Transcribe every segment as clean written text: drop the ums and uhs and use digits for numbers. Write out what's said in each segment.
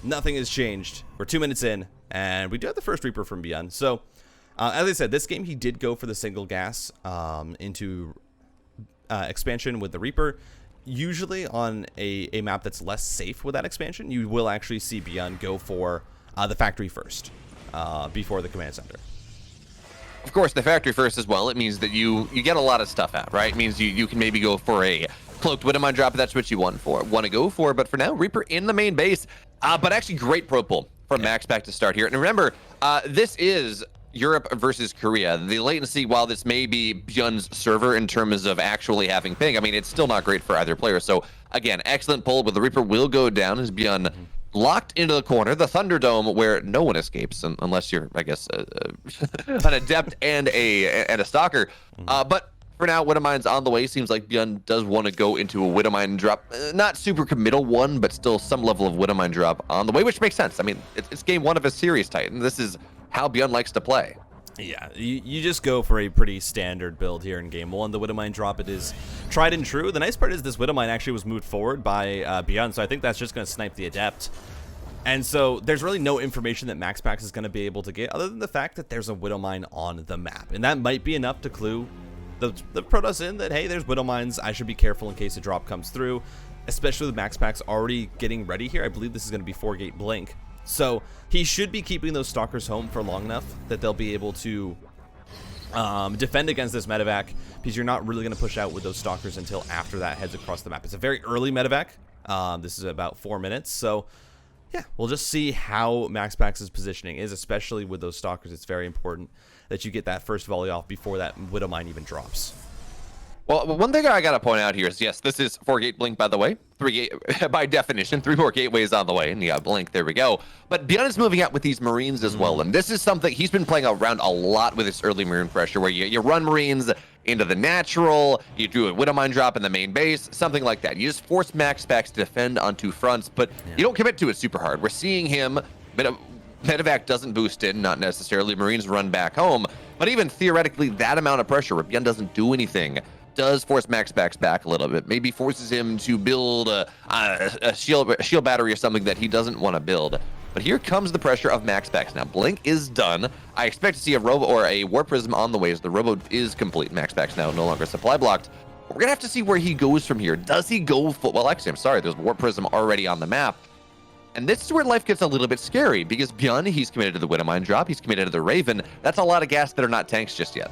nothing has changed. We're 2 minutes in, and we do have the first Reaper from Byun. So, as I said, this game he did go for the single gas into expansion with the Reaper. Usually on a map that's less safe with that expansion, you will actually see Byun go for the factory first before the command center. Of course, the factory first as well. It means that you get a lot of stuff out, right? It means you can maybe go for a cloaked Widowmine drop if that's what you want to go for. But for now, Reaper in the main base. But actually, great pro pull from MAXPAX to start here. And remember, this is Europe versus Korea. The latency, while this may be Byun's server in terms of actually having ping, I mean, it's still not great for either player. So again, excellent pull, but the Reaper will go down as Byun locked into the corner, the Thunderdome, where no one escapes unless you're, I guess, an adept and a stalker. But for now, Widowmine's on the way. Seems like Byun does want to go into a Widowmine drop. Not super committal one, but still some level of Widowmine drop on the way, which makes sense. I mean, it's game one of a series, Titan. This is how Byun likes to play. Yeah, you just go for a pretty standard build here in game one. The Widowmine drop, it is tried and true. The nice part is this Widowmine actually was moved forward by Byun, so I think that's just going to snipe the Adept. And so there's really no information that MAXPAX is going to be able to get other than the fact that there's a Widowmine on the map. And that might be enough to clue the Protoss in that, hey, there's Widowmines. I should be careful in case a drop comes through, especially with MAXPAX already getting ready here. I believe this is going to be 4-gate blink. So he should be keeping those stalkers home for long enough that they'll be able to defend against this medevac, because you're not really going to push out with those stalkers until after that heads across the map. It's a very early medevac. This is about 4 minutes. So yeah, we'll just see how MAXPAX's positioning is, especially with those stalkers. It's very important that you get that first volley off before that Widowmine even drops. Well, one thing I got to point out here is, yes, this is 4-gate blink, by the way. 3-gate, by definition, 3 more gateways on the way, and you got blink, there we go. But Byun is moving out with these Marines as well, and this is something he's been playing around a lot with this early Marine pressure, where you run Marines into the natural, you do a Widowmine drop in the main base, something like that. You just force MAXPAX to defend on 2 fronts, but you don't commit to it super hard. We're seeing him, medevac doesn't boost in, not necessarily. Marines run back home, but even theoretically, that amount of pressure where Byun doesn't do anything does force MAXPAX back a little bit. Maybe forces him to build a shield battery or something that he doesn't want to build. But here comes the pressure of MAXPAX. Now, blink is done. I expect to see a robo or a War Prism on the way as the robo is complete. MAXPAX now no longer supply blocked. We're going to have to see where he goes from here. Does he go full? Well, actually, I'm sorry. There's War Prism already on the map. And this is where life gets a little bit scary, because Byun, he's committed to the Widowmine drop. He's committed to the Raven. That's a lot of gas that are not tanks just yet.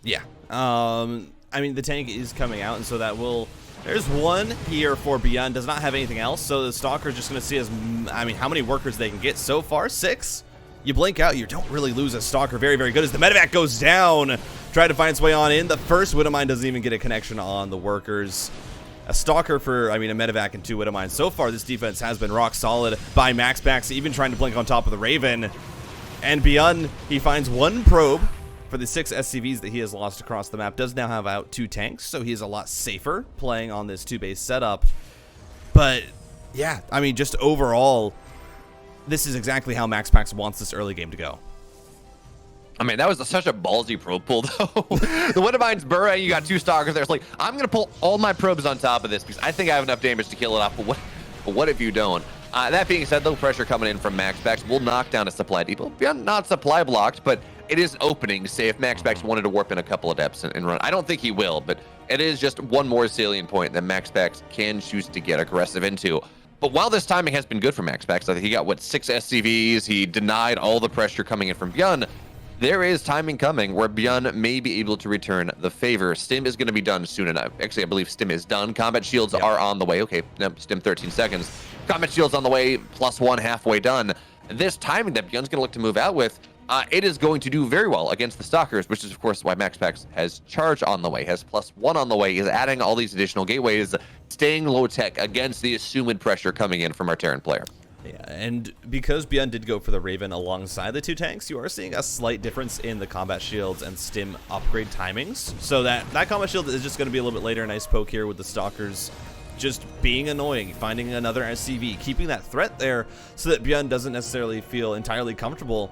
Yeah. I mean, the tank is coming out, and so that will... There's one here for Byun. Does not have anything else, so the Stalker is just going to see as... I mean, how many workers they can get so far? 6? You blink out, you don't really lose a Stalker. Very, very good as the medevac goes down. Try to find its way on in. The first Widowmine doesn't even get a connection on the workers. A Stalker for, I mean, a medevac and 2 Widowmines. So far, this defense has been rock solid by MAXPAX, even trying to blink on top of the Raven. And Byun, he finds 1 probe for the 6 SCVs that he has lost across the map. Does now have out 2 tanks, so he is a lot safer playing on this 2-base setup. But yeah, I mean, just overall, this is exactly how MAXPAX wants this early game to go. I mean, that was such a ballsy probe pull, though. The Widowmine's burrowing, you got 2 stalkers there. It's like, I'm going to pull all my probes on top of this because I think I have enough damage to kill it off, but what if you don't? That being said, though, pressure coming in from MAXPAX will knock down a supply depot. Beyond not supply blocked, but it is opening. Say if MAXPAX wanted to warp in a couple of depths and run. I don't think he will, but it is just one more salient point that MAXPAX can choose to get aggressive into. But while this timing has been good for MAXPAX, I think he got, 6 SCVs. He denied all the pressure coming in from Byun. There is timing coming where Byun may be able to return the favor. Stim is going to be done soon enough. Actually, I believe Stim is done. Combat shields are on the way. Okay, Stim 13 seconds. Combat shields on the way, +1 halfway done. This timing that Byun's going to look to move out with, it is going to do very well against the Stalkers, which is, of course, why MAXPAX has charge on the way, has +1 on the way, is adding all these additional gateways, staying low tech against the assumed pressure coming in from our Terran player. Yeah, and because Byun did go for the Raven alongside the 2 tanks, you are seeing a slight difference in the combat shields and stim upgrade timings. So that combat shield is just going to be a little bit later. Nice poke here with the Stalkers just being annoying, finding another SCV, keeping that threat there so that Byun doesn't necessarily feel entirely comfortable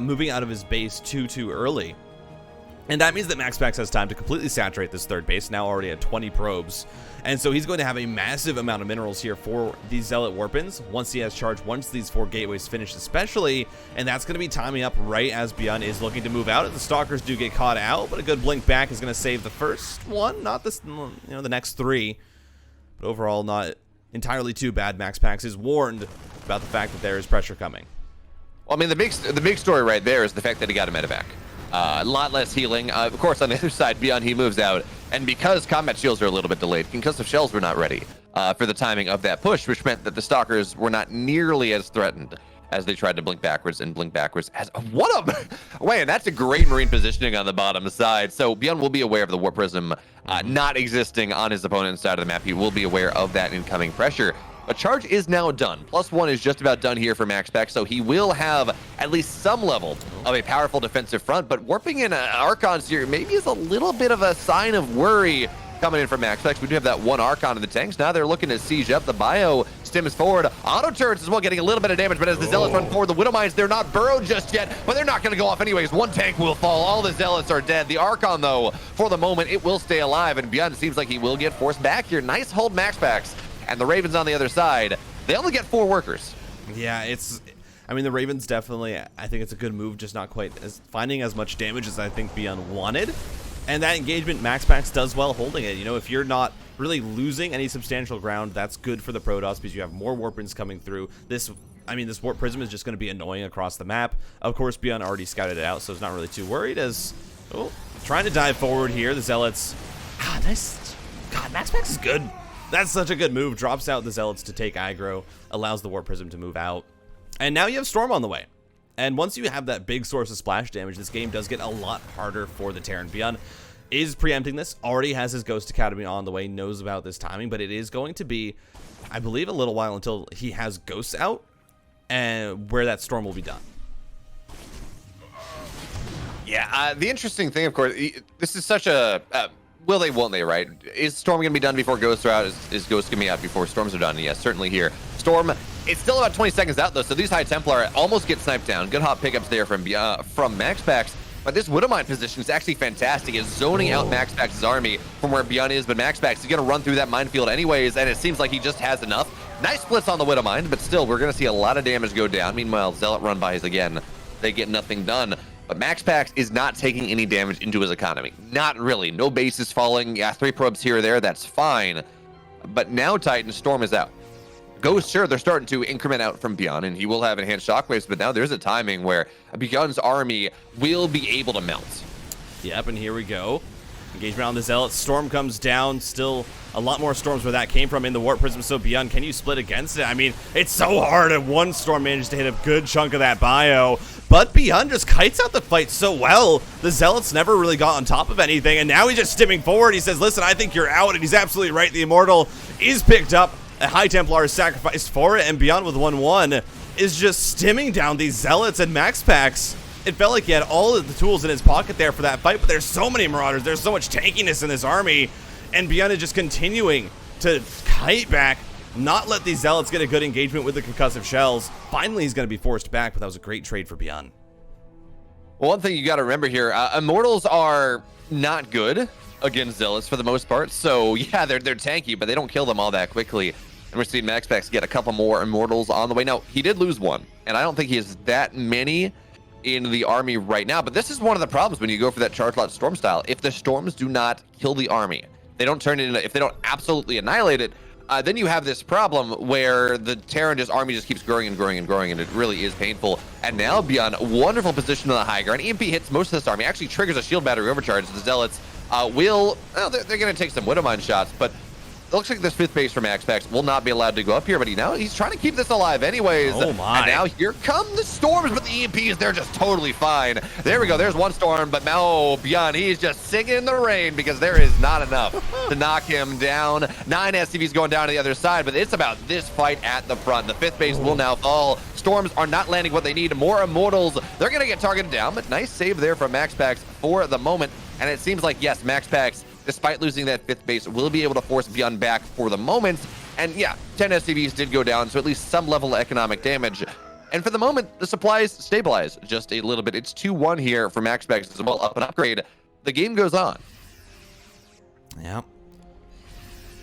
moving out of his base too early. And that means that MAXPAX has time to completely saturate this third base, now already at 20 probes. And so he's going to have a massive amount of minerals here for these Zealot Warpins once he has charged, once these 4 gateways finish especially. And that's going to be timing up right as Byun is looking to move out. The Stalkers do get caught out, but a good blink back is going to save the first one, not this, the next 3. But overall, not entirely too bad. MAXPAX is warned about the fact that there is pressure coming. Well, I mean, the big story right there is the fact that he got a medevac. A lot less healing. Of course, on the other side, Byun, he moves out. And because combat shields are a little bit delayed, concussive shells were not ready for the timing of that push, which meant that the Stalkers were not nearly as threatened as they tried to blink backwards and blink backwards. What a... Wait, that's a great Marine positioning on the bottom side. So Byun will be aware of the Warp Prism not existing on his opponent's side of the map. He will be aware of that incoming pressure. But charge is now done. +1 is just about done here for MAXPAX, so he will have at least some level of a powerful defensive front. But warping in Archons here maybe is a little bit of a sign of worry coming in from MAXPAX. We do have that 1 Archon in the tanks. Now they're looking to siege up. The Bio stems forward. Auto turrets as well, getting a little bit of damage, but as the Zealots run forward, the Widow Mines, they're not burrowed just yet, but they're not going to go off anyways. 1 tank will fall. All the Zealots are dead. The Archon, though, for the moment, it will stay alive, and Byun seems like he will get forced back here. Nice hold, MAXPAX. And the Ravens on the other side, they only get 4 workers. Yeah, I mean, the Ravens definitely, I think it's a good move, just not quite finding as much damage as I think Byun wanted. And that engagement, MAXPAX does well holding it. You know, if you're not really losing any substantial ground, that's good for the Protoss because you have more Warpins coming through. This Warp Prism is just going to be annoying across the map. Of course, Byun already scouted it out, so he's not really too worried as, trying to dive forward here. The Zealots, nice. God, MAXPAX is good. That's such a good move. Drops out the Zealots to take aggro, allows the Warp Prism to move out. And now you have Storm on the way. And once you have that big source of splash damage, this game does get a lot harder for the Terran. Byun is preempting this, already has his Ghost Academy on the way, knows about this timing, but it is going to be, I believe, a little while until he has Ghosts out and where that Storm will be done. Yeah, the interesting thing, of course, this is such a... will they, won't they, right? Is Storm going to be done before Ghosts are out? Is Ghosts going to be out before Storms are done? Yes, certainly here. Storm, it's still about 20 seconds out, though, so these High Templar almost get sniped down. Good hot pickups there from MAXPAX. But this Widowmine position is actually fantastic. It's zoning out MAXPAX's army from where Byun is, but MAXPAX is going to run through that minefield anyways, and it seems like he just has enough. Nice splits on the Widowmine, but still, we're going to see a lot of damage go down. Meanwhile, Zealot run-bys again. They get nothing done. But MAXPAX is not taking any damage into his economy. Not really. No bases falling. Yeah, 3 probes here or there. That's fine. But now Titan Storm is out. Ghost, sure, they're starting to increment out from Byun, and he will have enhanced shockwaves, but now there's a timing where Byun's army will be able to melt. Yep, and here we go. Engagement on the Zealots. Storm comes down. Still a lot more Storms where that came from in the Warp Prism. So Byun, can you split against it? I mean, it's so hard, and 1 Storm managed to hit a good chunk of that bio. But Byun just kites out the fight so well. The Zealots never really got on top of anything, and now he's just stimming forward. He says, listen, I think you're out, and he's absolutely right. The Immortal is picked up. A High Templar is sacrificed for it, and Byun with 1-1 is just stimming down these Zealots and MAXPAX. It felt like he had all of the tools in his pocket there for that fight, but there's so many Marauders. There's so much tankiness in this army, and Byun is just continuing to kite back, not let these Zealots get a good engagement with the concussive shells. Finally, he's going to be forced back, but that was a great trade for Byun. Well, one thing you got to remember here, Immortals are not good against Zealots for the most part. So, yeah, they're tanky, but they don't kill them all that quickly. And we're seeing MAXPAX get a couple more Immortals on the way. Now, he did lose 1, and I don't think he has that many in the army right now. But this is one of the problems when you go for that charge lot Storm style. If the Storms do not kill the army, they don't turn it into, if they don't absolutely annihilate it, then you have this problem where the Terran army just keeps growing and growing and growing, and it really is painful. And now Byun, wonderful position on the high ground. EMP hits most of this army, actually triggers a shield battery overcharge. The Zealots they're going to take some Widowmine shots, but it looks like this 5th base for MAXPAX will not be allowed to go up here, but he's trying to keep this alive anyways. Oh my. And now here come the Storms, but the EMPs, they're just totally fine. There we go, there's 1 Storm, but now Byun, he's just singing in the rain because there is not enough to knock him down. 9 SCVs going down to the other side, but it's about this fight at the front. The 5th base will now fall. Storms are not landing what they need. More Immortals, they're going to get targeted down, but nice save there from MAXPAX for the moment. And it seems like, yes, MAXPAX, despite losing that 5th base, will be able to force Byun back for the moment. And yeah, 10 SCVs did go down, so at least some level of economic damage. And for the moment, the supplies stabilize just a little bit. It's 2-1 here for MAXPAX as well, up an upgrade. the game goes on. Yeah.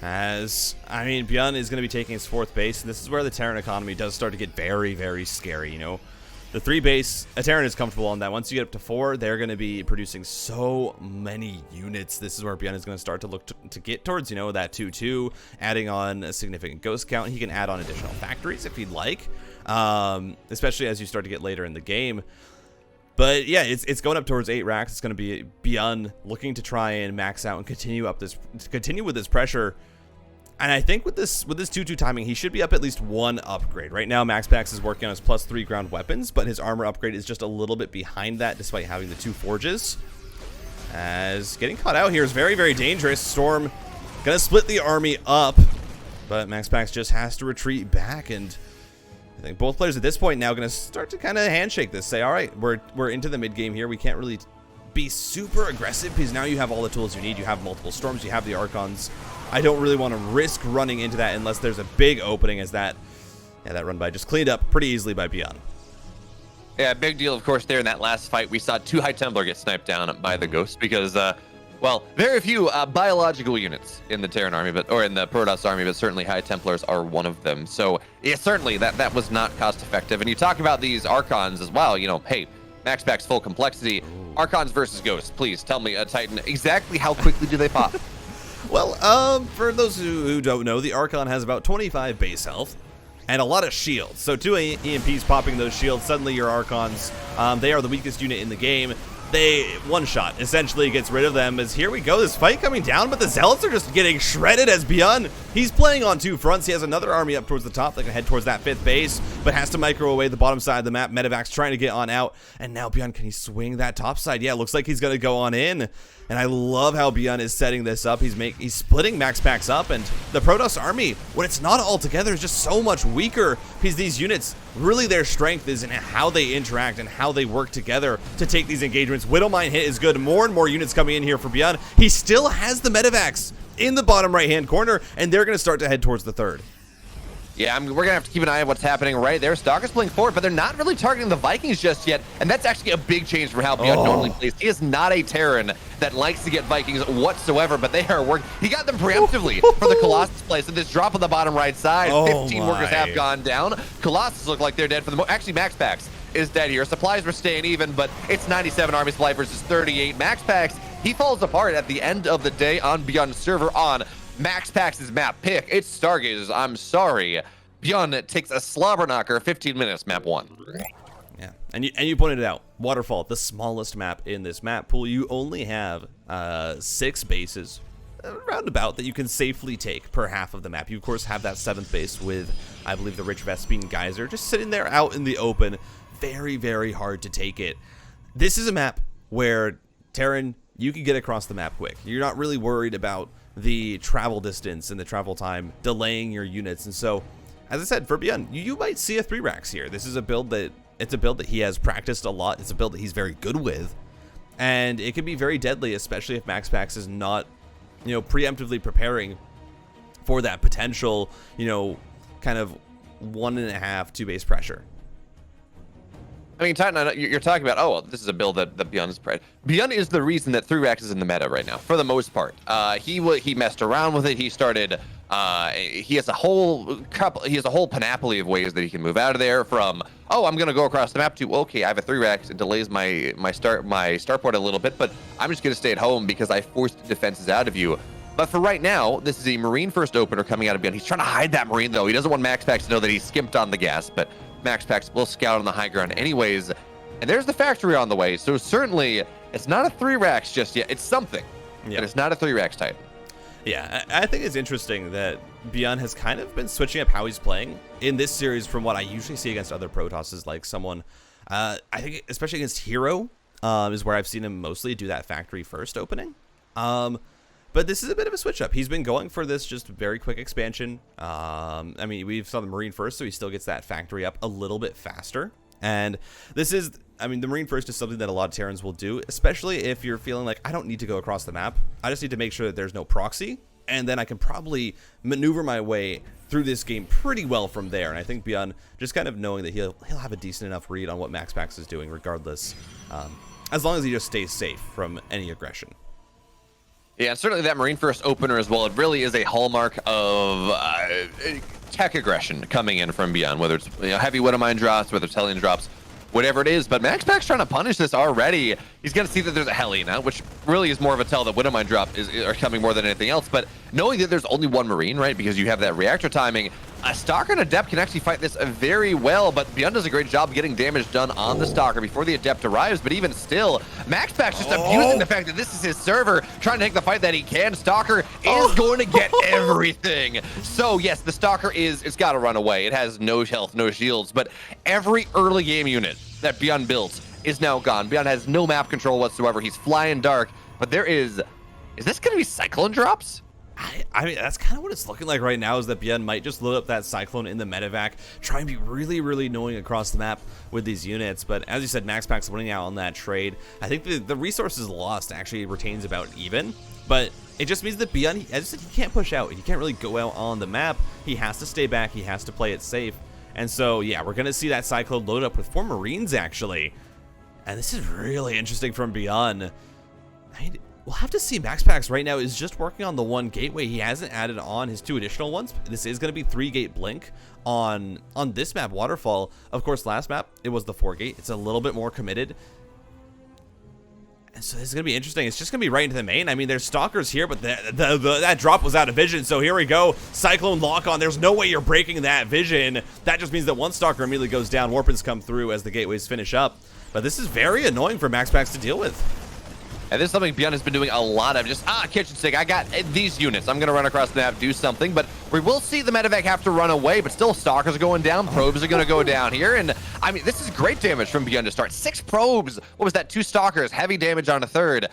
As, I mean, Byun is going to be taking his 4th base, and this is where the Terran economy does start to get very, very scary, you know? The 3 base, a Terran is comfortable on that. Once you get up to 4, they're going to be producing so many units. This is where Byun is going to start to look to get towards, you know, that 2-2, adding on a significant ghost count. He can add on additional factories if he'd like, especially as you start to get later in the game. But yeah, it's going up towards 8 racks. It's going to be Byun looking to try and max out and continue with this pressure. And I think with this 2-2 timing, he should be up at least 1 upgrade. Right now, MAXPAX is working on his +3 ground weapons, but his armor upgrade is just a little bit behind that, despite having the 2 forges. As getting caught out here is very, very dangerous. Storm gonna split the army up, but MAXPAX just has to retreat back, and I think both players at this point now gonna start to kind of handshake this, say, all right, we're into the mid game here. We can't really be super aggressive because now you have all the tools you need. You have multiple storms, you have the Archons. I don't really want to risk running into that unless there's a big opening, as that run by just cleaned up pretty easily by Byun. Yeah, big deal, of course, there in that last fight. We saw 2 High Templar get sniped down by the Ghost because, well, very few biological units in the Terran army, or in the Protoss army, but certainly High Templars are one of them. So, yeah, certainly that was not cost effective. And you talk about these Archons as well, you know, hey, MAXPAX full complexity. Ooh. Archons versus Ghosts, please tell me, Titan, exactly how quickly do they pop? Well, for those who don't know, the Archon has about 25 base health and a lot of shields. So 2 EMPs popping those shields, suddenly your Archons, they are the weakest unit in the game. They one-shot essentially gets rid of them. As here we go, this fight coming down, but the Zealots are just getting shredded as Byun. He's playing on 2 fronts. He has another army up towards the top that can head towards that 5th base, but has to micro away the bottom side of the map. Medivacs trying to get on out, and now Byun, can he swing that top side? Yeah, looks like he's going to go on in. And I love how Byun is setting this up. He's splitting MAXPAX up, and the Protoss army, when it's not all together, is just so much weaker because these units, really their strength is in how they interact and how they work together to take these engagements. Widowmine hit is good. More and more units coming in here for Byun. He still has the Medivacs in the bottom right-hand corner, and they're going to start to head towards the 3rd. Yeah, we're going to have to keep an eye on what's happening right there. Stalker's playing forward, but they're not really targeting the Vikings just yet, and that's actually a big change from how Byun normally plays. He is not a Terran that likes to get Vikings whatsoever, but they are working. He got them preemptively for the Colossus play, so this drop on the bottom right side, 15 workers have gone down. Colossus look like they're dead for the actually, MAXPAX is dead here. Supplies were staying even, but it's 97 army supply versus 38. MAXPAX, he falls apart at the end of the day on Byun's server on MAXPAX's map pick. It's Stargazers. I'm sorry. Byun takes a slobber knocker, 15 minutes, map 1. Yeah, and you pointed it out. Waterfall, the smallest map in this map pool. You only have 6 bases, roundabout, that you can safely take per half of the map. You, of course, have that 7th base with, I believe, the Rich Vespine Geyser, just sitting there out in the open. Very, very hard to take it. This is a map where, Terran, you can get across the map quick. You're not really worried about the travel distance and the travel time delaying your units. And so, as I said, for Byun, you might see a 3 racks here. This is a build that he has practiced a lot. It's a build that he's very good with, and it can be very deadly, especially if MAXPAX is not, you know, preemptively preparing for that potential, you know, kind of 1.5, 2 base pressure. I mean, Titan, you're talking about, oh, well, this is a build that Byun is spread. Byun is the reason that 3 racks is in the meta right now, for the most part. He messed around with it. He started. He has a whole panoply of ways that he can move out of there. From, oh, I'm gonna go across the map, to, okay, I have a 3 racks. It delays my starport a little bit, but I'm just gonna stay at home because I forced defenses out of you. But for right now, this is a Marine first opener coming out of Byun. He's trying to hide that Marine, though. He doesn't want MAXPAX to know that he skimped on the gas, but MAXPAX will scout on the high ground anyways. And there's the factory on the way, so certainly it's not a 3 racks just yet. It's something, but it's not a 3 racks Titan. Yeah, I think it's interesting that Byun has kind of been switching up how he's playing in this series from what I usually see against other Protosses, like someone, I think especially against Hero, is where I've seen him mostly do that factory first opening. But this is a bit of a switch up. He's been going for this just very quick expansion. I mean, we saw the Marine first, so he still gets that factory up a little bit faster. And this is, I mean, the Marine first is something that a lot of Terrans will do, especially if you're feeling like, I don't need to go across the map. I just need to make sure that there's no proxy, and then I can probably maneuver my way through this game pretty well from there. And I think Byun, just kind of knowing that he'll have a decent enough read on what MAXPAX is doing, regardless as long as he just stays safe from any aggression. Yeah, and certainly that Marine First opener as well. It really is a hallmark of tech aggression coming in from Byun, whether it's heavy Widowmine drops, whether it's Hellion drops, whatever it is. But MAXPAX trying to punish this already. He's going to see that there's a Heli now, which really is more of a tell that Widowmine drop are coming more than anything else. But knowing that there's only one Marine, right, because you have that reactor timing, a Stalker and Adept can actually fight this very well, but Byun does a great job getting damage done on the Stalker before the Adept arrives. But even still, MAXPAX just abusing the fact that this is his server, trying to take the fight that he can. Stalker is going to get everything. So yes, the Stalker it's got to run away. It has no health, no shields, but every early game unit that Byun built is now gone. Byun has no map control whatsoever. He's flying dark, but there is this going to be Cyclone drops? I mean, that's kind of what it's looking like right now, is that Byun might just load up that Cyclone in the medevac, try and be really, really annoying across the map with these units. But as you said, MAXPAX winning out on that trade. I think the resources lost actually retains about even, but it just means that Byun, as I said, he can't push out. He can't really go out on the map. He has to stay back. He has to play it safe. And so, yeah, we're going to see that Cyclone load up with 4 Marines, actually. And this is really interesting from Byun. We'll have to see. MAXPAX right now is just working on the 1 gateway. He hasn't added on his 2 additional ones. This is going to be 3-gate blink on this map, Waterfall. Of course, last map, it was the 4-gate. It's a little bit more committed. And so this is going to be interesting. It's just going to be right into the main. I mean, there's Stalkers here, but that drop was out of vision. So here we go. Cyclone lock on. There's no way you're breaking that vision. That just means that 1 Stalker immediately goes down. Warpins come through as the gateways finish up. But this is very annoying for MAXPAX to deal with. And this is something Byun has been doing a lot of. Just, kitchen sink, I got these units. I'm going to run across the map, do something. But we will see the medevac have to run away. But still, Stalkers are going down. Probes are going to go down here. And, I mean, this is great damage from Byun to start. 6 probes. What was that? 2 Stalkers. Heavy damage on a 3rd.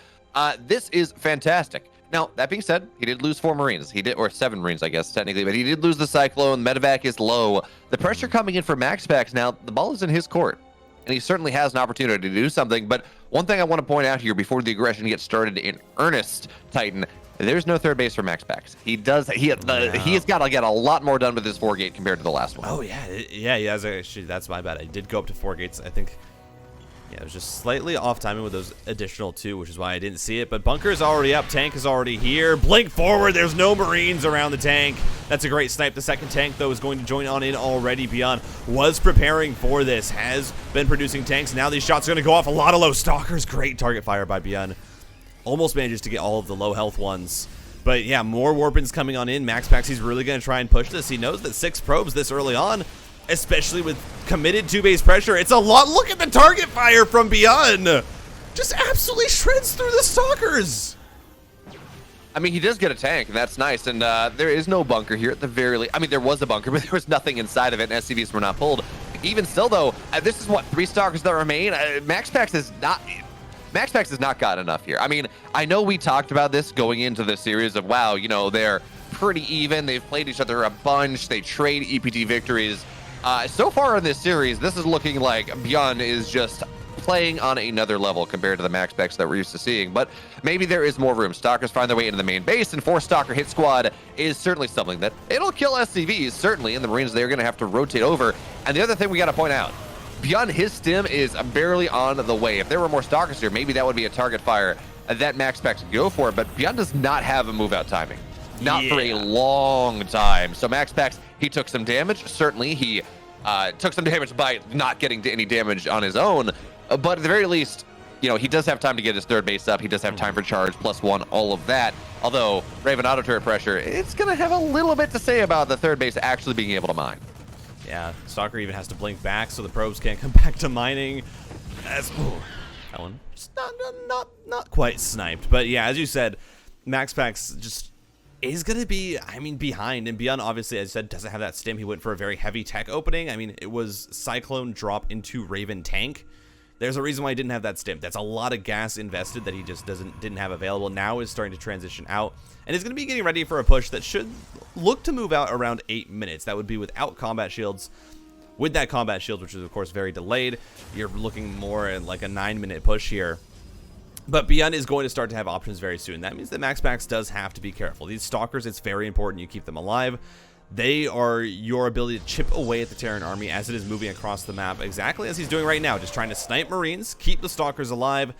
This is fantastic. Now, that being said, he did lose 4 Marines. He did, or 7 Marines, I guess, technically. But he did lose the Cyclone. Medevac is low. The pressure coming in for MAXPAX now, the ball is in his court. And he certainly has an opportunity to do something. But one thing I want to point out here before the aggression gets started in earnest, Titan, there's no 3rd base for MAXPAX. He has got to get a lot more done with this 4-gate compared to the last one. Oh, yeah. Yeah, actually, that's my bad. I did go up to 4 gates, I think. Yeah, it was just slightly off timing with those additional 2, which is why I didn't see it. But bunker is already up. Tank is already here. Blink forward. There's no Marines around the tank. That's a great snipe. The 2nd tank, though, is going to join on in already. Byun was preparing for this. Has been producing tanks. Now these shots are going to go off. A lot of low Stalkers. Great target fire by Byun. Almost manages to get all of the low health ones. But yeah, more Warpins coming on in. MAXPAX, he's really going to try and push this. He knows that 6 probes this early on, especially with committed 2-base pressure. It's a lot. Look at the target fire from Byun. Just absolutely shreds through the Stalkers. I mean, he does get a tank, and that's nice. And there is no bunker here at the very least. I mean, there was a bunker, but there was nothing inside of it, and SCVs were not pulled. Even still, though, this is what, 3 Stalkers that remain. MAXPAX has not gotten enough here. I mean, I know we talked about this going into the series of, wow, you know, they're pretty even. They've played each other a bunch. They trade EPT victories. So far in this series, this is looking like Byun is just playing on another level compared to the MAXPAX that we're used to seeing. But maybe there is more room. Stalkers find their way into the main base, and 4 Stalker hit squad is certainly something that it'll kill SCVs, certainly, and the Marines, they're going to have to rotate over. And the other thing we got to point out, Byun, his stim is barely on the way. If there were more Stalkers here, maybe that would be a target fire that MAXPAX would go for, but Byun does not have a move-out timing. Not for a long time. So MAXPAX, he took some damage. Certainly, he took some damage by not getting any damage on his own. But at the very least, you know, he does have time to get his 3rd base up. He does have time for charge, +1, all of that. Although, Raven auto turret pressure, it's going to have a little bit to say about the 3rd base actually being able to mine. Yeah, Stalker even has to blink back so the probes can't come back to mining. That one just not quite sniped. But yeah, as you said, MAXPAX just is going to be, I mean, behind. And Byun, obviously, as I said, doesn't have that stim. He went for a very heavy tech opening. I mean, it was Cyclone drop into Raven tank. There's a reason why he didn't have that stim. That's a lot of gas invested that he just didn't have available. Now is starting to transition out. And is going to be getting ready for a push that should look to move out around 8 minutes. That would be without combat shields. With that combat shield, which is, of course, very delayed, you're looking more at like a 9-minute push here. But Byun is going to start to have options very soon. That means that MAXPAX does have to be careful. These Stalkers, it's very important you keep them alive. They are your ability to chip away at the Terran army as it is moving across the map, exactly as he's doing right now, just trying to snipe Marines, keep the Stalkers alive.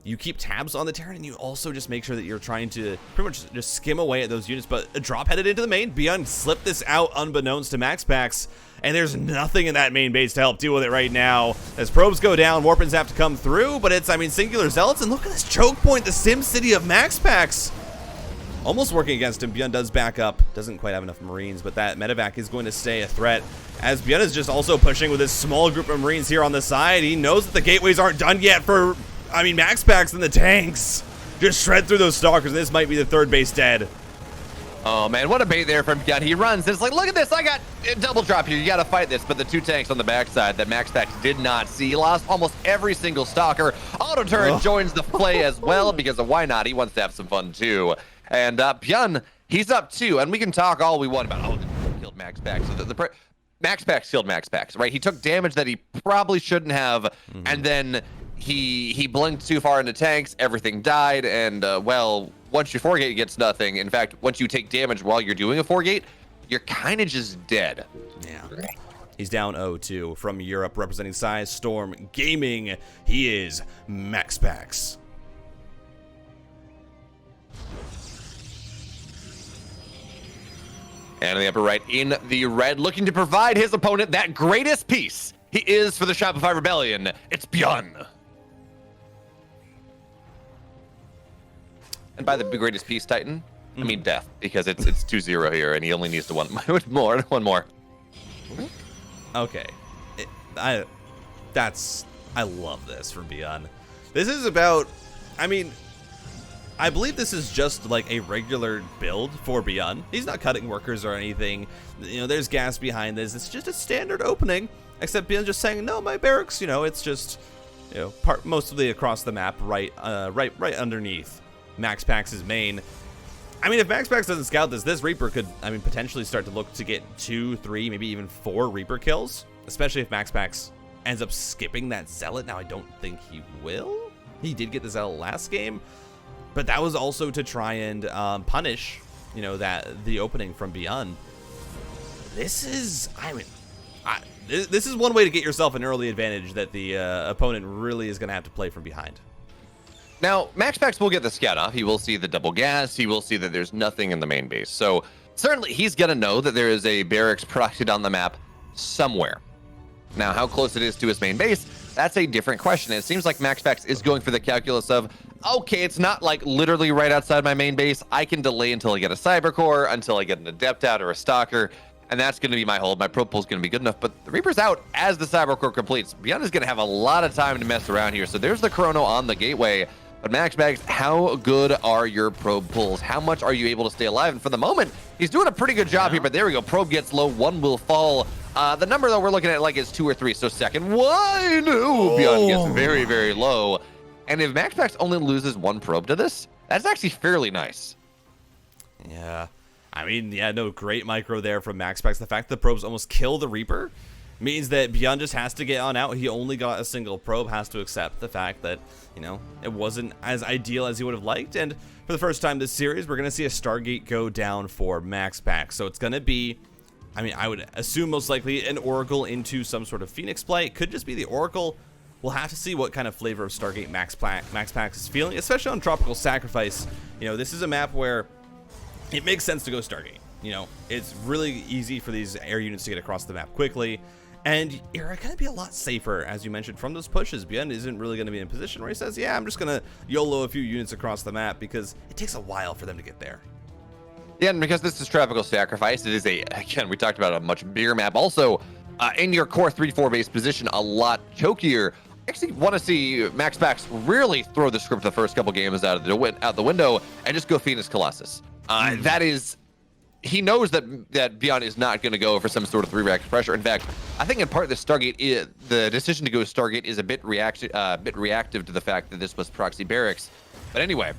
You keep tabs on the Terran, and you also just make sure that you're trying to pretty much just skim away at those units. But a drop headed into the main. Byun slipped this out unbeknownst to MAXPAX, and there's nothing in that main base to help deal with it right now. As probes go down, Warpins have to come through, but it's, I mean, Singular Zealots, and look at this choke point, the Sim City of MAXPAX. Almost working against him. Byun does back up. Doesn't quite have enough Marines, but that medevac is going to stay a threat. As Byun is just also pushing with his small group of Marines here on the side. He knows that the gateways aren't done yet for... I mean, MAXPAX and the tanks just shred through those Stalkers, and this might be the third base dead. Oh, man, what a bait there from Byun. He runs, and it's like, look at this, I got a double drop here. You got to fight this, but the 2 tanks on the backside that MAXPAX did not see. He lost almost every single Stalker. Auto turret joins the play as well, because of why not? He wants to have some fun, too. And Byun, he's up 2, and we can talk all we want about, oh, he killed MAXPAX. So MAXPAX killed MAXPAX, right? He took damage that he probably shouldn't have, and then... He blinked too far into tanks, everything died, and, well, once your 4-gate gets nothing, in fact, once you take damage while you're doing a 4-gate, you're kind of just dead. Yeah. He's down 0-2 from Europe, representing Size Storm Gaming. He is MAXPAX. And in the upper right, in the red, looking to provide his opponent that greatest piece. He is for the Shopify Rebellion. It's Byun. And by the greatest piece, Titan, I mean death, because it's 2-0 here, and he only needs to one more. Okay, I love this from Byun. This is about, I mean, I believe this is just like a regular build for Byun. He's not cutting workers or anything. You know, there's gas behind this. It's just a standard opening, except Byun just saying, no, my barracks, you know, it's just, you know, mostly across the map, right underneath MAXPAX's main. I mean, if MAXPAX doesn't scout this Reaper could, I mean, potentially start to look to get 2, 3, maybe even 4 Reaper kills, especially if MAXPAX ends up skipping that Zealot. Now, I don't think he will. He did get the Zealot last game, but that was also to try and punish, you know, the opening from Byun. This is, I mean, this is one way to get yourself an early advantage that the opponent really is going to have to play from behind. Now, MAXPAX will get the scout off. He will see the double gas. He will see that there's nothing in the main base. So certainly he's going to know that there is a barracks proxied on the map somewhere. Now, how close it is to his main base, that's a different question. It seems like MAXPAX is going for the calculus of, okay, it's not like literally right outside my main base. I can delay until I get a Cybercore, until I get an Adept out or a Stalker, and that's going to be my hold. My Probe Pool's going to be good enough, but the Reaper's out as the Cybercore completes. Byun is going to have a lot of time to mess around here. So there's the Chrono on the gateway. But MAXPAX, how good are your probe pulls? How much are you able to stay alive? And for the moment, he's doing a pretty good job here, but there we go. Probe gets low, 1 will fall. The number, though, we're looking at like is 2 or 3. So second one, Byun gets very, very low. And if MAXPAX only loses 1 probe to this, that's actually fairly nice. Yeah. I mean, yeah, no, great micro there from MAXPAX. The fact that the probes almost kill the Reaper means that Byun just has to get on out. He only got a single probe, has to accept the fact that, you know, it wasn't as ideal as he would have liked. And for the first time this series, we're going to see a Stargate go down for MAXPAX. So it's going to be, I mean, I would assume most likely an Oracle into some sort of Phoenix play. It could just be the Oracle. We'll have to see what kind of flavor of Stargate MAXPAX is feeling, especially on Tropical Sacrifice. You know, this is a map where it makes sense to go Stargate. You know, it's really easy for these air units to get across the map quickly. And you're going to be a lot safer, as you mentioned, from those pushes. Byun isn't really going to be in a position where he says, yeah, I'm just going to YOLO a few units across the map, because it takes a while for them to get there. Yeah, and because this is Tropical Sacrifice, it is again, we talked about a much bigger map. Also, in your core 3-4 base position, a lot chokier. I actually want to see MAXPAX really throw the script the first couple games out the window and just go Phoenix Colossus. That is... He knows that Byun is not going to go for some sort of 3-reactive pressure. In fact, I think in part the Stargate, the decision to go Stargate is a bit reactive to the fact that this was proxy barracks. But anyway,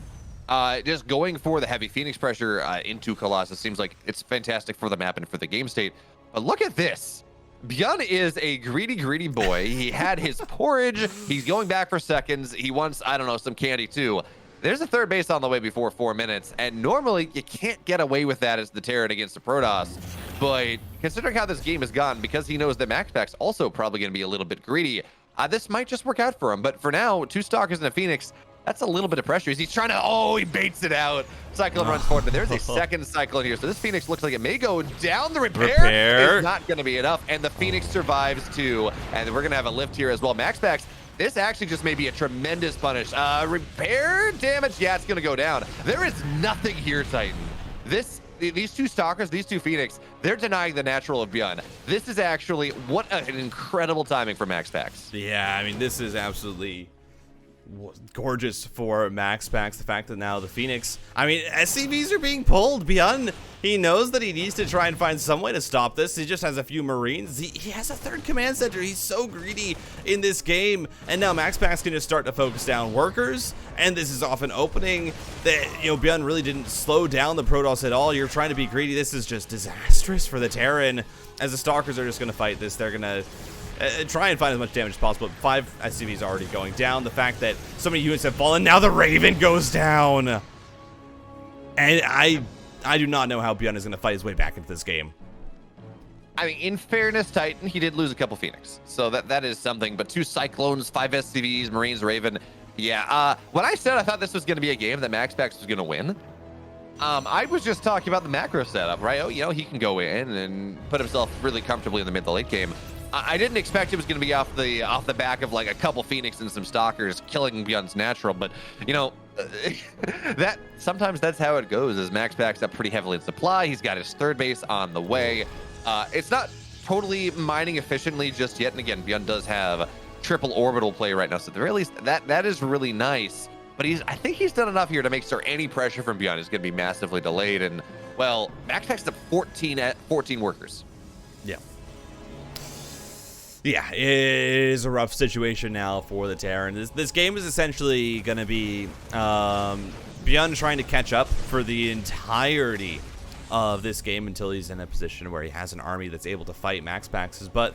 just going for the heavy Phoenix pressure into Colossus seems like it's fantastic for the map and for the game state. But look at this. Byun is a greedy boy. He had his porridge. He's going back for seconds. He wants, I don't know, some candy too. There's a third base on the way before 4 minutes, and normally you can't get away with that as the Terran against the Protoss. But considering how this game has gone, because he knows that MAXPAX also probably going to be a little bit greedy, this might just work out for him. But for now, 2 Stalkers and a Phoenix, that's a little bit of pressure. He's trying to, oh, he baits it out. Cyclone runs forward, but there's a second Cyclone here. So this Phoenix looks like it may go down. The repair is not going to be enough. And the Phoenix survives too. And we're going to have a lift here as well. MAXPAX, this actually just may be a tremendous punish. Repair damage, yeah, it's going to go down. There is nothing here, Titan. These 2 Stalkers, these 2 Phoenix, they're denying the natural of Byun. This is actually, what an incredible timing for MAXPAX. Yeah, I mean, this is absolutely gorgeous for MAXPAX. The fact that now the Phoenix, I mean, SCVs are being pulled. Byun, he knows that he needs to try and find some way to stop this. He just has a few Marines. He has a 3rd command center. He's so greedy in this game. And now MAXPAX can just start to focus down workers. And this is off an opening that, you know, Byun really didn't slow down the Protoss at all. You're trying to be greedy. This is just disastrous for the Terran. As the Stalkers are just going to fight this, they're going to try and find as much damage as possible. 5 SCVs already going down. The fact that so many units have fallen, now the Raven goes down. And I do not know how Byun is going to fight his way back into this game. I mean, in fairness, Titan, he did lose a couple Phoenix. So that is something. But 2 Cyclones, 5 SCVs, Marines, Raven. Yeah, when I said I thought this was going to be a game that MAXPAX was going to win, I was just talking about the macro setup, right? Oh, you know, he can go in and put himself really comfortably in the mid to late game. I didn't expect it was going to be off the back of like a couple Phoenix and some Stalkers killing Byun's natural, but you know, that sometimes that's how it goes. As MAXPAX up pretty heavily in supply, he's got his 3rd base on the way. It's not totally mining efficiently just yet, and again, Byun does have triple orbital play right now, so at the very least that is really nice. But I think he's done enough here to make sure any pressure from Byun is going to be massively delayed. And well, MAXPAX up 14 workers. Yeah. Yeah, it is a rough situation now for the Terran. This game is essentially going to be Byun trying to catch up for the entirety of this game until he's in a position where he has an army that's able to fight MAXPAX's. But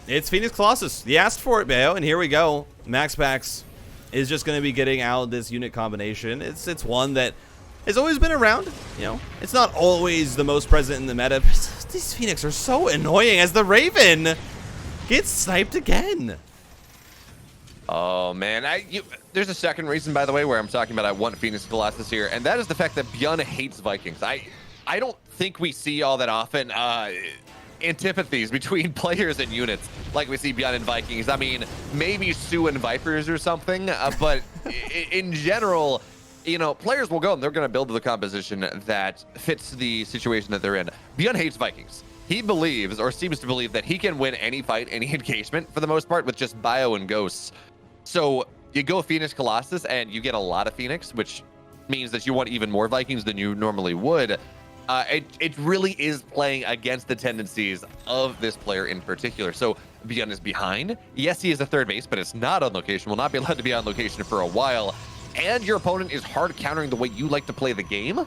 it's Phoenix Colossus. He asked for it, Beo, and here we go. MAXPAX is just going to be getting out this unit combination. It's one that has always been around. You know, it's not always the most present in the meta, but these Phoenix are so annoying as the Raven gets sniped again. Oh man, there's a second reason, by the way, where I'm talking about I want Phoenix Colossus here, and that is the fact that Byun hates Vikings. I don't think we see all that often antipathies between players and units like we see Byun and Vikings. I mean, maybe Sioux and Vipers or something, but in general, you know, players will go and they're going to build the composition that fits the situation that they're in. Byun hates Vikings. He believes, or seems to believe, that he can win any fight, any engagement, for the most part, with just bio and ghosts. So you go Phoenix Colossus, and you get a lot of Phoenix, which means that you want even more Vikings than you normally would. It really is playing against the tendencies of this player in particular. So Byun is behind. Yes, he is a 3rd base, but it's not on location. Will not be allowed to be on location for a while. And your opponent is hard countering the way you like to play the game.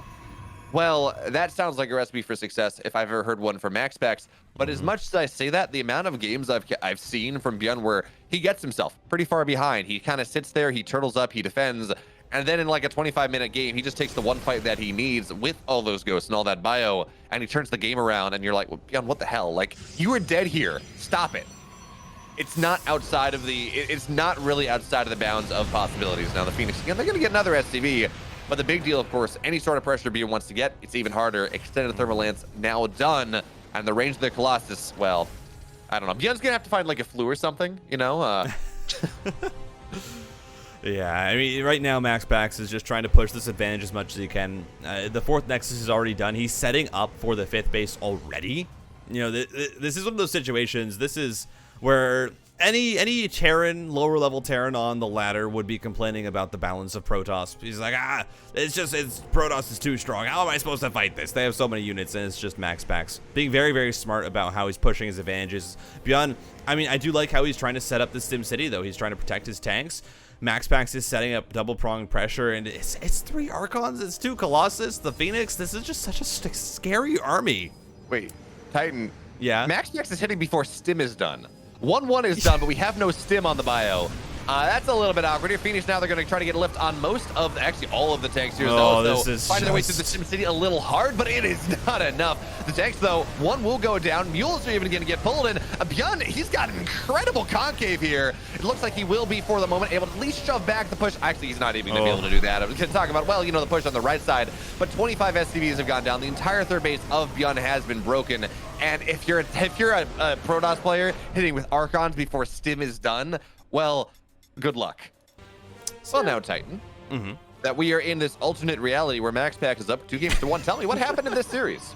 Well, that sounds like a recipe for success if I've ever heard one from MAXPAX. But as much as I say that, the amount of games I've seen from Byun where he gets himself pretty far behind, he kind of sits there, he turtles up, he defends, and then in like a 25-minute game, he just takes the one fight that he needs with all those ghosts and all that bio, and he turns the game around, and you're like, well, Byun, what the hell? Like, you were dead here. Stop it. It's not outside of it's not really outside of the bounds of possibilities. Now the Phoenix, again, they're going to get another SCV. But the big deal, of course, any sort of pressure Byun wants to get, it's even harder. Extended thermal lance now done, and the range of the Colossus, well, I don't know. Byun's gonna have to find like a flu or something, you know? Yeah, I mean, right now MAXPAX is just trying to push this advantage as much as he can. The 4th Nexus is already done. He's setting up for the 5th base already. You know, this is one of those situations. This is where any Terran, lower level Terran on the ladder would be complaining about the balance of Protoss. He's like, Protoss is too strong. How am I supposed to fight this? They have so many units, and it's just MAXPAX being very, very smart about how he's pushing his advantages. Beyond, I mean, I do like how he's trying to set up the Sim City, though. He's trying to protect his tanks. MAXPAX is setting up double-pronged pressure, and it's 3 Archons, it's 2 Colossus, the Phoenix. This is just such a scary army. Wait, Titan. Yeah? MAXPAX is hitting before Stim is done. 1-1 is done, but we have no Stim on the bio. That's a little bit awkward here. Phoenix now, they're going to try to get a lift on most of, actually all of the tanks here. Oh, though, this is finding their way through the Sim City a little hard, but it is not enough. The tanks, though, one will go down. Mules are even going to get pulled in. Byun, he's got an incredible concave here. It looks like he will be, for the moment, able to at least shove back the push. Actually, he's not even going to be able to do that. I was going to talk about, well, you know, the push on the right side, but 25 SCVs have gone down. The entire third base of Byun has been broken. And if you're a Protoss player hitting with Archons before Stim is done, well, good luck. Well, now, Titan, that we are in this alternate reality where MAXPAX is up 2-1. Tell me, what happened in this series?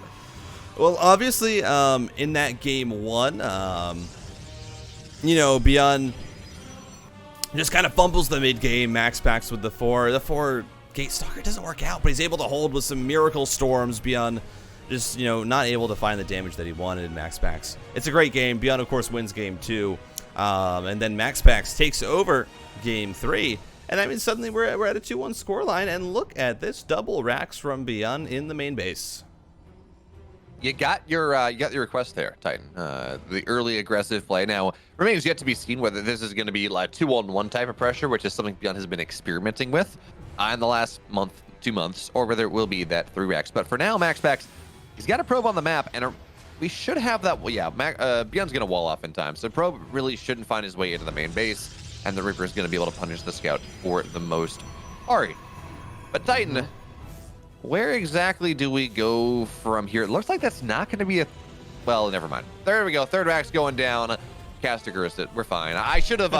Well, obviously, in that game 1, you know, Byun just kind of fumbles the mid-game. MAXPAX with the 4. The 4 Gate Stalker doesn't work out, but he's able to hold with some miracle storms. Byun just, you know, not able to find the damage that he wanted in MAXPAX. It's a great game. Byun, of course, wins game 2. And then MAXPAX takes over game 3. And I mean, suddenly we're at a 2-1 scoreline. And look at this double racks from Byun in the main base. You got your request there, Titan. The early aggressive play. Now, remains yet to be seen whether this is going to be like 2-on-1 type of pressure, which is something Byun has been experimenting with in the last month, 2 months, or whether it will be that 3 racks. But for now, MAXPAX, he's got a probe on the map, and we should have that. Well, yeah, Byun's going to wall off in time, so probe really shouldn't find his way into the main base, and the Reaper is going to be able to punish the scout for the most part. But Titan, where exactly do we go from here? It looks like that's not going to be a... Well, never mind. There we go. Third rack's going down. Caster cursed it. We're fine. I should have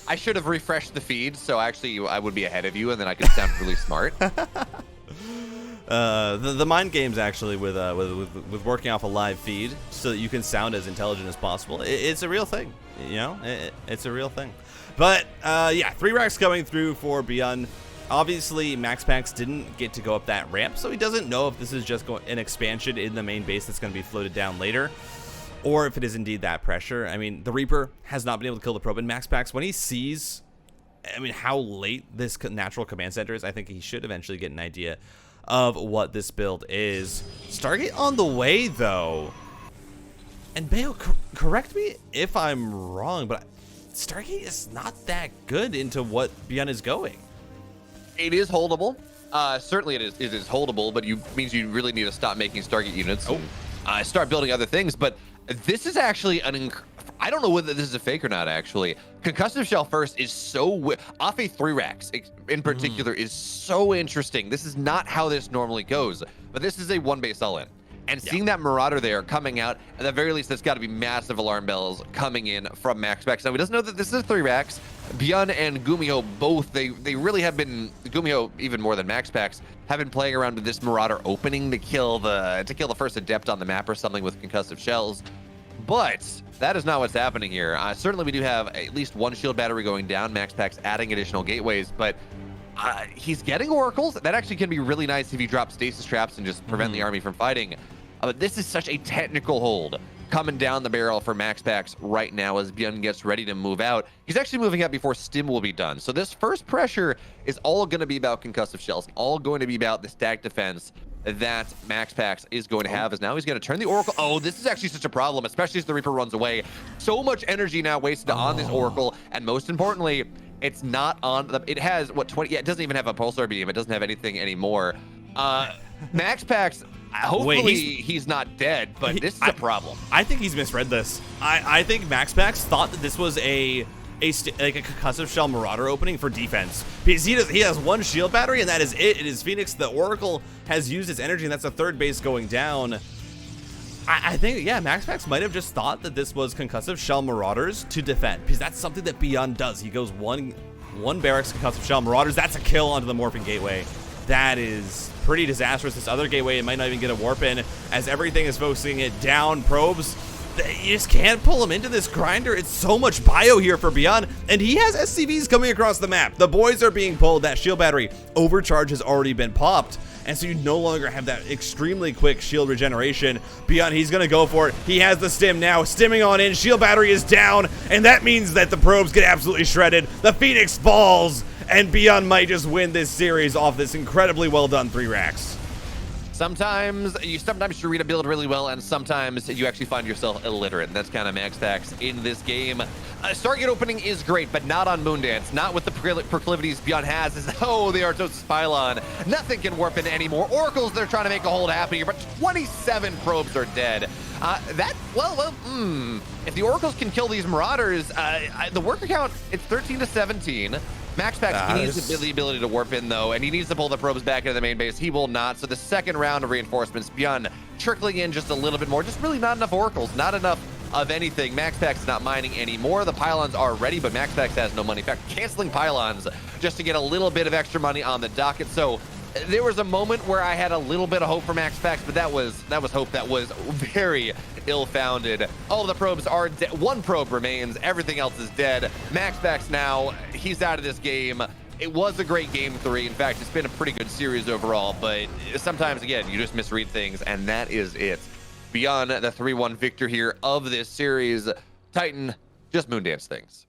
I should have refreshed the feed, so actually I would be ahead of you, and then I could sound really smart. The mind games actually with working off a live feed so that you can sound as intelligent as possible. It's a real thing, you know. It's a real thing. But yeah, 3 racks coming through for Byun. Obviously, MAXPAX didn't get to go up that ramp, so he doesn't know if this is just an expansion in the main base that's going to be floated down later, or if it is indeed that pressure. I mean, the Reaper has not been able to kill the probe, and MAXPAX, when he sees, I mean, how late this natural command center is, I think he should eventually get an idea of what this build is. Stargate on the way, though. And Beo, correct me if I'm wrong, but Stargate is not that good into what Byun is going. It is holdable. Certainly it is holdable, but means you really need to stop making Stargate units and start building other things. But this is actually I don't know whether this is a fake or not, actually. Concussive Shell first is so... Afe 3 racks, in particular, is so interesting. This is not how this normally goes, but this is a 1 base all-in. And seeing that Marauder there coming out, at the very least, there's got to be massive alarm bells coming in from MAXPAX. Now, he doesn't know that this is 3 racks. Byun and Gumiho both, they really have been, Gumiho even more than MAXPAX, have been playing around with this Marauder opening to kill the first Adept on the map or something with concussive shells. But that is not what's happening here. Certainly, we do have at least 1 shield battery going down. MAXPAX adding additional gateways, but he's getting oracles. That actually can be really nice if you drop stasis traps and just prevent the army from fighting. But this is such a technical hold coming down the barrel for MAXPAX right now as Byun gets ready to move out. He's actually moving out before Stim will be done. So this first pressure is all going to be about concussive shells, all going to be about the stack defense that MAXPAX is going to have, as now he's going to turn the Oracle. Oh, this is actually such a problem, especially as the Reaper runs away. So much energy now wasted on this Oracle, and most importantly, it's not on the... It has, what, 20... Yeah, it doesn't even have a Pulsar Beam. It doesn't have anything anymore. MAXPAX... Hopefully he's not dead, but this is a problem. I think he's misread this. I think MAXPAX thought that this was like a concussive shell Marauder opening for defense, because he has 1 shield battery and that is it. It is Phoenix. The Oracle has used its energy, and that's the 3rd base going down. I think, yeah, MAXPAX might have just thought that this was concussive shell Marauders to defend, because that's something that Byun does. He goes one barracks concussive shell Marauders. That's a kill onto the morphing gateway. That is pretty disastrous. This other gateway, it might not even get a warp in, as everything is focusing it down. Probes, you just can't pull him into this grinder. It's so much bio here for Byun, and he has SCVs coming across the map. The boys are being pulled. That shield battery overcharge has already been popped, and so you no longer have that extremely quick shield regeneration. Byun, he's gonna go for it. He has the stim now, stimming on in. Shield battery is down, and that means that the probes get absolutely shredded. The Phoenix falls, and Byun might just win this series off this incredibly well done 3 racks. Sometimes you read a build really well, and sometimes you actually find yourself illiterate. And that's kind of MAXPAX in this game. Stargate opening is great, but not on Moondance. Not with the proclivities Byun has. The Artosis Pylon. Nothing can warp in anymore. Oracles, they're trying to make a hold happen here, but 27 probes are dead. If the Oracles can kill these Marauders, the worker count, it's 13 to 17. MAXPAX, he needs the ability to warp in, though, and he needs to pull the probes back into the main base. He will not. So the second round of reinforcements, Byun trickling in just a little bit more. Just really not enough Oracles, not enough of anything. MAXPAX is not mining anymore. The pylons are ready, but MAXPAX has no money. In fact, canceling pylons just to get a little bit of extra money on the docket. So there was a moment where I had a little bit of hope for MAXPAX, but that was hope that was very ill-founded. All of the probes are dead. One probe remains. Everything else is dead. MAXPAX now, he's out of this game. It was a great game 3. In fact, it's been a pretty good series overall, but sometimes, again, you just misread things, and that is it. Beyond the 3-1 victor here of this series, Titan, just Moondance things.